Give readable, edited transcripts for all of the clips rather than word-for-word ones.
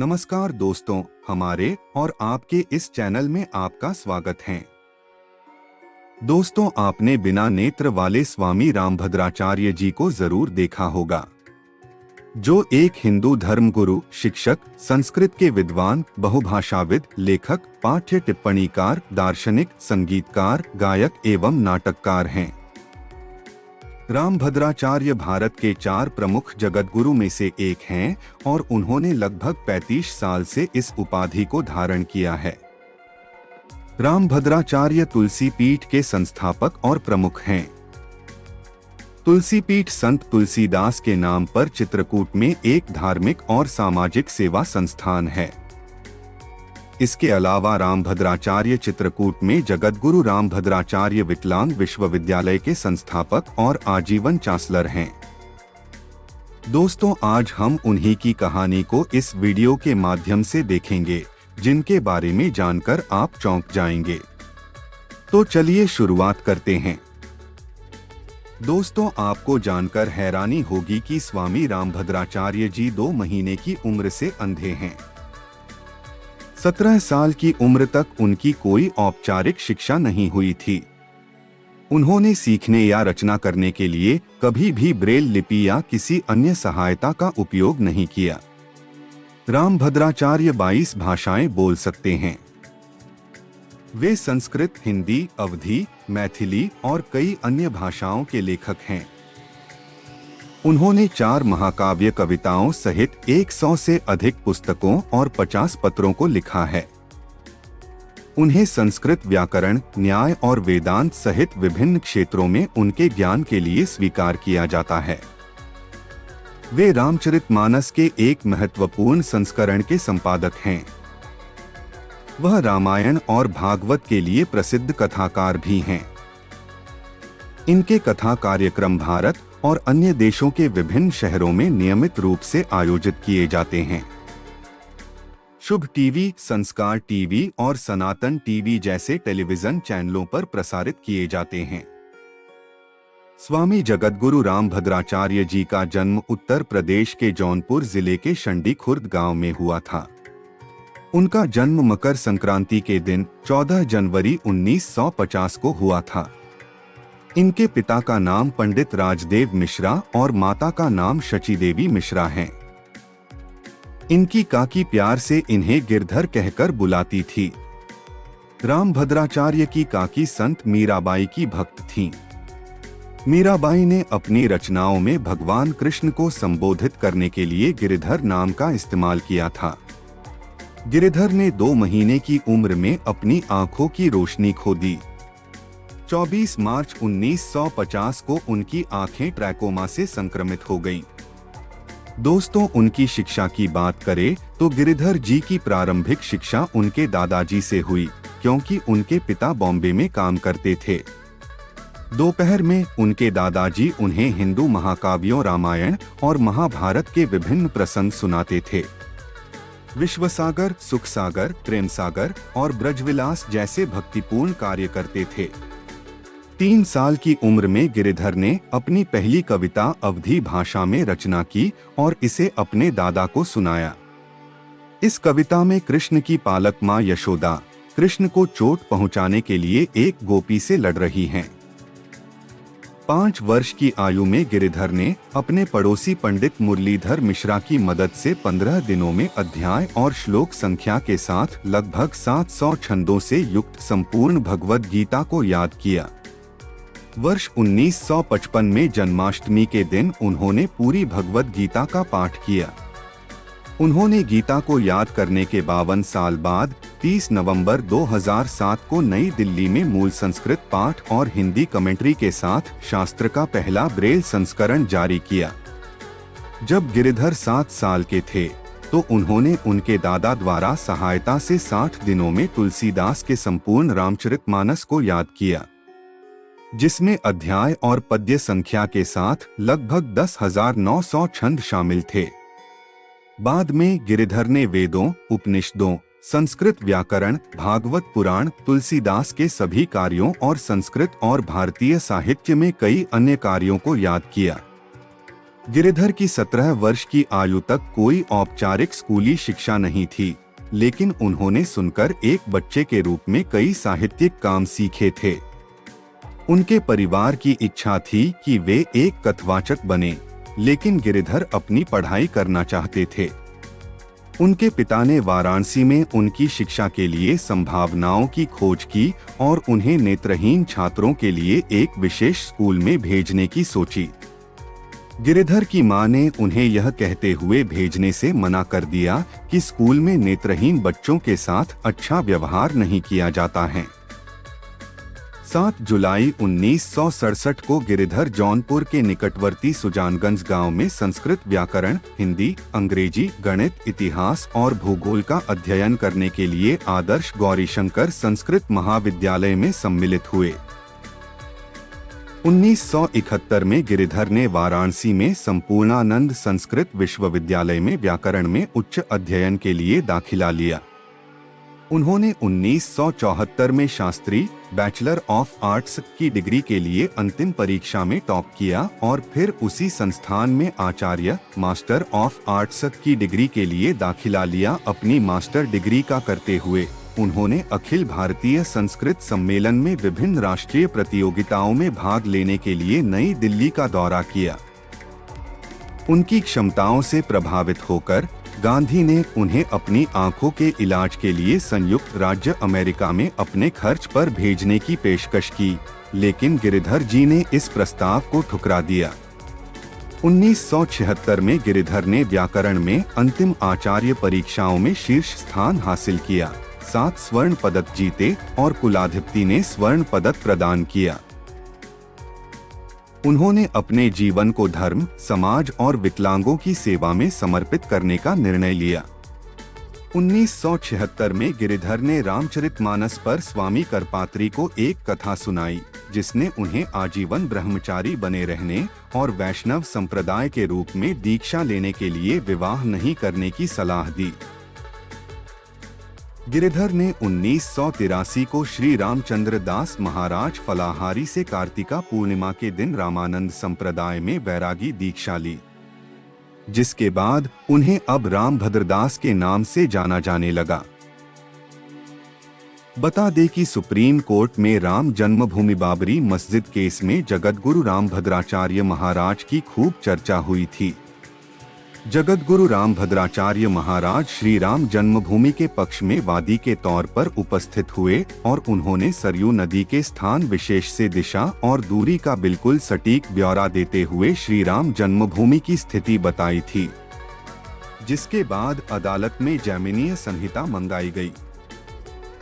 नमस्कार दोस्तों, हमारे और आपके इस चैनल में आपका स्वागत है। दोस्तों, आपने बिना नेत्र वाले स्वामी रामभद्राचार्य जी को जरूर देखा होगा, जो एक हिंदू धर्मगुरु, शिक्षक, संस्कृत के विद्वान, बहुभाषाविद, लेखक, पाठ्य टिप्पणीकार, दार्शनिक, संगीतकार, गायक एवं नाटककार हैं। रामभद्राचार्य भारत के 4 प्रमुख जगतगुरु में से एक हैं और उन्होंने लगभग 35 साल से इस उपाधि को धारण किया है। रामभद्राचार्य तुलसी पीठ के संस्थापक और प्रमुख हैं। तुलसी पीठ संत तुलसीदास के नाम पर चित्रकूट में एक धार्मिक और सामाजिक सेवा संस्थान है। इसके अलावा रामभद्राचार्य चित्रकूट में जगतगुरु रामभद्राचार्य विकलांग विश्वविद्यालय के संस्थापक और आजीवन चांसलर हैं। दोस्तों, आज हम उन्हीं की कहानी को इस वीडियो के माध्यम से देखेंगे, जिनके बारे में जानकर आप चौंक जाएंगे। तो चलिए शुरुआत करते हैं। दोस्तों, आपको जानकर हैरानी होगी कि स्वामी रामभद्राचार्य जी 2 महीने की उम्र से अंधे हैं। 17 साल की उम्र तक उनकी कोई औपचारिक शिक्षा नहीं हुई थी। उन्होंने सीखने या रचना करने के लिए कभी भी ब्रेल लिपि या किसी अन्य सहायता का उपयोग नहीं किया। रामभद्राचार्य 22 भाषाएं बोल सकते हैं। वे संस्कृत, हिंदी, अवधी, मैथिली और कई अन्य भाषाओं के लेखक हैं। उन्होंने 4 महाकाव्य कविताओं सहित 100 से अधिक पुस्तकों और 50 पत्रों को लिखा है। उन्हें संस्कृत व्याकरण, न्याय और वेदांत सहित विभिन्न क्षेत्रों में उनके ज्ञान के लिए स्वीकार किया जाता है। वे रामचरितमानस के एक महत्वपूर्ण संस्करण के संपादक हैं। वह रामायण और भागवत के लिए प्रसिद्ध कथाकार भी हैं। इनके कथा कार्यक्रम भारत और अन्य देशों के विभिन्न शहरों में नियमित रूप से आयोजित किए जाते हैं। शुभ टीवी, संस्कार टीवी और सनातन टीवी जैसे टेलीविजन चैनलों पर प्रसारित किए जाते हैं। स्वामी जगतगुरु रामभद्राचार्य जी का जन्म उत्तर प्रदेश के जौनपुर जिले के शंडी खुर्द गांव में हुआ था। उनका जन्म मकर संक्रांति के दिन 14 जनवरी 1950 को हुआ था। इनके पिता का नाम पंडित राजदेव मिश्रा और माता का नाम शची देवी मिश्रा है। इनकी काकी प्यार से इन्हें गिरधर कहकर बुलाती थी। रामभद्राचार्य की काकी संत मीराबाई की भक्त थीं। मीराबाई ने अपनी रचनाओं में भगवान कृष्ण को संबोधित करने के लिए गिरधर नाम का इस्तेमाल किया था। गिरधर ने 2 महीने की उम्र में अपनी आंखों की रोशनी खो दी। 24 मार्च 1950 को उनकी आंखें ट्रैकोमा से संक्रमित हो गईं। दोस्तों, उनकी शिक्षा की बात करें तो गिरधर जी की प्रारंभिक शिक्षा उनके दादाजी से हुई, क्योंकि उनके पिता बॉम्बे में काम करते थे। दोपहर में उनके दादाजी उन्हें हिंदू महाकाव्यों रामायण और महाभारत के विभिन्न प्रसंग सुनाते थे। विश्वसागर, सुखसागर, प्रेमसागर और ब्रजविलास जैसे भक्तिपूर्ण कार्य करते थे। 3 साल की उम्र में गिरिधर ने अपनी पहली कविता अवधी भाषा में रचना की और इसे अपने दादा को सुनाया। इस कविता में कृष्ण की पालक मां यशोदा कृष्ण को चोट पहुंचाने के लिए एक गोपी से लड़ रही हैं। 5 वर्ष की आयु में गिरिधर ने अपने पड़ोसी पंडित मुरलीधर मिश्रा की मदद से 15 दिनों में अध्याय और श्लोक संख्या के साथ लगभग 700 छंदों से युक्त संपूर्ण भगवद गीता को याद किया। वर्ष 1955 में जन्माष्टमी के दिन उन्होंने पूरी भगवद गीता का पाठ किया। उन्होंने गीता को याद करने के 52 साल बाद 30 नवंबर 2007 को नई दिल्ली में मूल संस्कृत पाठ और हिंदी कमेंट्री के साथ शास्त्र का पहला ब्रेल संस्करण जारी किया। जब गिरिधर 7 साल के थे तो उन्होंने उनके दादा द्वारा सहायता से 60 दिनों में तुलसीदास के संपूर्ण रामचरितमानस को याद किया, जिसमें अध्याय और पद्य संख्या के साथ लगभग 10,900 छंद शामिल थे। बाद में गिरिधर ने वेदों, उपनिषदों, संस्कृत व्याकरण, भागवत पुराण, तुलसीदास के सभी कार्यों और संस्कृत और भारतीय साहित्य में कई अन्य कार्यों को याद किया। गिरिधर की 17 वर्ष की आयु तक कोई औपचारिक स्कूली शिक्षा नहीं थी, लेकिन उन्होंने सुनकर एक बच्चे के रूप में कई साहित्यिक काम सीखे थे। उनके परिवार की इच्छा थी कि वे एक कथावाचक बने, लेकिन गिरिधर अपनी पढ़ाई करना चाहते थे। उनके पिता ने वाराणसी में उनकी शिक्षा के लिए संभावनाओं की खोज की और उन्हें नेत्रहीन छात्रों के लिए एक विशेष स्कूल में भेजने की सोची। गिरिधर की मां ने उन्हें यह कहते हुए भेजने से मना कर दिया कि स्कूल में नेत्रहीन बच्चों के साथ अच्छा व्यवहार नहीं किया जाता है। 7 जुलाई 1967 को गिरिधर जौनपुर के निकटवर्ती सुजानगंज गांव में संस्कृत व्याकरण, हिंदी, अंग्रेजी, गणित, इतिहास और भूगोल का अध्ययन करने के लिए आदर्श गौरीशंकर संस्कृत महाविद्यालय में सम्मिलित हुए। 1971 में गिरिधर ने वाराणसी में संपूर्णानंद संस्कृत विश्वविद्यालय में व्याकरण में उच्च अध्ययन के लिए दाखिला लिया। उन्होंने 1974 में शास्त्री बैचलर ऑफ आर्ट्स की डिग्री के लिए अंतिम परीक्षा में टॉप किया और फिर उसी संस्थान में आचार्य मास्टर ऑफ आर्ट्स की डिग्री के लिए दाखिला लिया। अपनी मास्टर डिग्री का करते हुए उन्होंने अखिल भारतीय संस्कृत सम्मेलन में विभिन्न राष्ट्रीय प्रतियोगिताओं में भाग लेने के लिए नई दिल्ली का दौरा किया। उनकी क्षमताओं से प्रभावित होकर गांधी ने उन्हें अपनी आंखों के इलाज के लिए संयुक्त राज्य अमेरिका में अपने खर्च पर भेजने की पेशकश की, लेकिन गिरिधर जी ने इस प्रस्ताव को ठुकरा दिया। 1976 में गिरिधर ने व्याकरण में अंतिम आचार्य परीक्षाओं में शीर्ष स्थान हासिल किया, 7 स्वर्ण पदक जीते और कुलाधिपति ने स्वर्ण पदक प्रदान किया। उन्होंने अपने जीवन को धर्म, समाज और विकलांगों की सेवा में समर्पित करने का निर्णय लिया। 1976 में गिरिधर ने रामचरितमानस पर स्वामी करपात्री को एक कथा सुनाई, जिसने उन्हें आजीवन ब्रह्मचारी बने रहने और वैष्णव संप्रदाय के रूप में दीक्षा लेने के लिए विवाह नहीं करने की सलाह दी। गिरिधर ने 1983 को श्री रामचंद्र दास महाराज फलाहारी से कार्तिका पूर्णिमा के दिन रामानंद संप्रदाय में वैरागी दीक्षा ली, जिसके बाद उन्हें अब रामभद्रदास के नाम से जाना जाने लगा। बता दें कि सुप्रीम कोर्ट में राम जन्मभूमि बाबरी मस्जिद केस में जगतगुरु रामभद्राचार्य महाराज की खूब चर्चा हुई थी। जगतगुरु रामभद्राचार्य महाराज श्री राम जन्मभूमि के पक्ष में वादी के तौर पर उपस्थित हुए और उन्होंने सरयू नदी के स्थान विशेष से दिशा और दूरी का बिल्कुल सटीक ब्यौरा देते हुए श्री राम जन्मभूमि की स्थिति बताई थी, जिसके बाद अदालत में जैमिनीय संहिता मंगाई गई।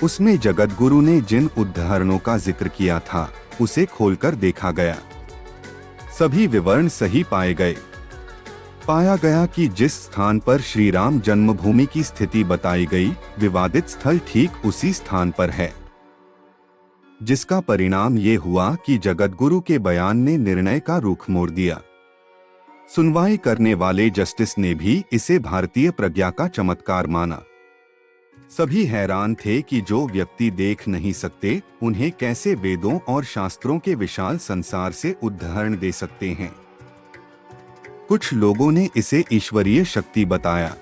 उसमें जगतगुरु ने जिन उद्धरणों का जिक्र किया था उसे खोलकर देखा गया। सभी विवरण सही पाए गए। पाया गया कि जिस स्थान पर श्री राम जन्मभूमि की स्थिति बताई गई, विवादित स्थल ठीक उसी स्थान पर है, जिसका परिणाम ये हुआ कि जगतगुरु के बयान ने निर्णय का रुख मोड़ दिया। सुनवाई करने वाले जस्टिस ने भी इसे भारतीय प्रज्ञा का चमत्कार माना। सभी हैरान थे कि जो व्यक्ति देख नहीं सकते, उन्हें कैसे वेदों और शास्त्रों के विशाल संसार से उद्धरण दे सकते हैं। कुछ लोगों ने इसे ईश्वरीय शक्ति बताया।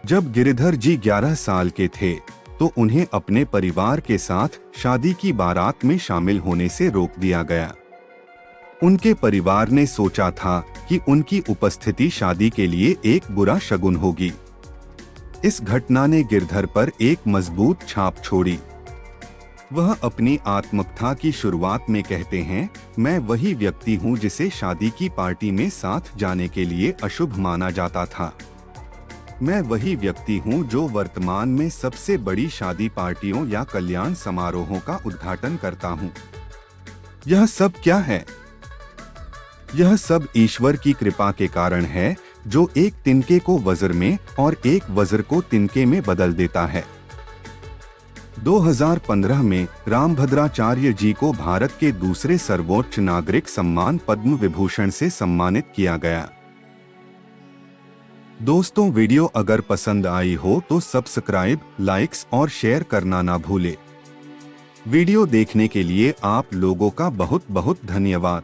जब गिरिधर जी 11 साल के थे तो उन्हें अपने परिवार के साथ शादी की बारात में शामिल होने से रोक दिया गया। उनके परिवार ने सोचा था कि उनकी उपस्थिति शादी के लिए एक बुरा शगुन होगी। इस घटना ने गिरधर पर एक मजबूत छाप छोड़ी। वह अपनी आत्मकथा की शुरुआत में कहते हैं, मैं वही व्यक्ति हूँ जिसे शादी की पार्टी में साथ जाने के लिए अशुभ माना जाता था। मैं वही व्यक्ति हूँ जो वर्तमान में सबसे बड़ी शादी पार्टियों या कल्याण समारोहों का उद्घाटन करता हूँ। यह सब क्या है? यह सब ईश्वर की कृपा के कारण है, जो एक तिनके को वज्र में और एक वज्र को तिनके में बदल देता है। 2015 में रामभद्राचार्य जी को भारत के दूसरे सर्वोच्च नागरिक सम्मान पद्म विभूषण से सम्मानित किया गया। दोस्तों, वीडियो अगर पसंद आई हो तो सब्सक्राइब, लाइक्स और शेयर करना ना भूले। वीडियो देखने के लिए आप लोगों का बहुत बहुत धन्यवाद।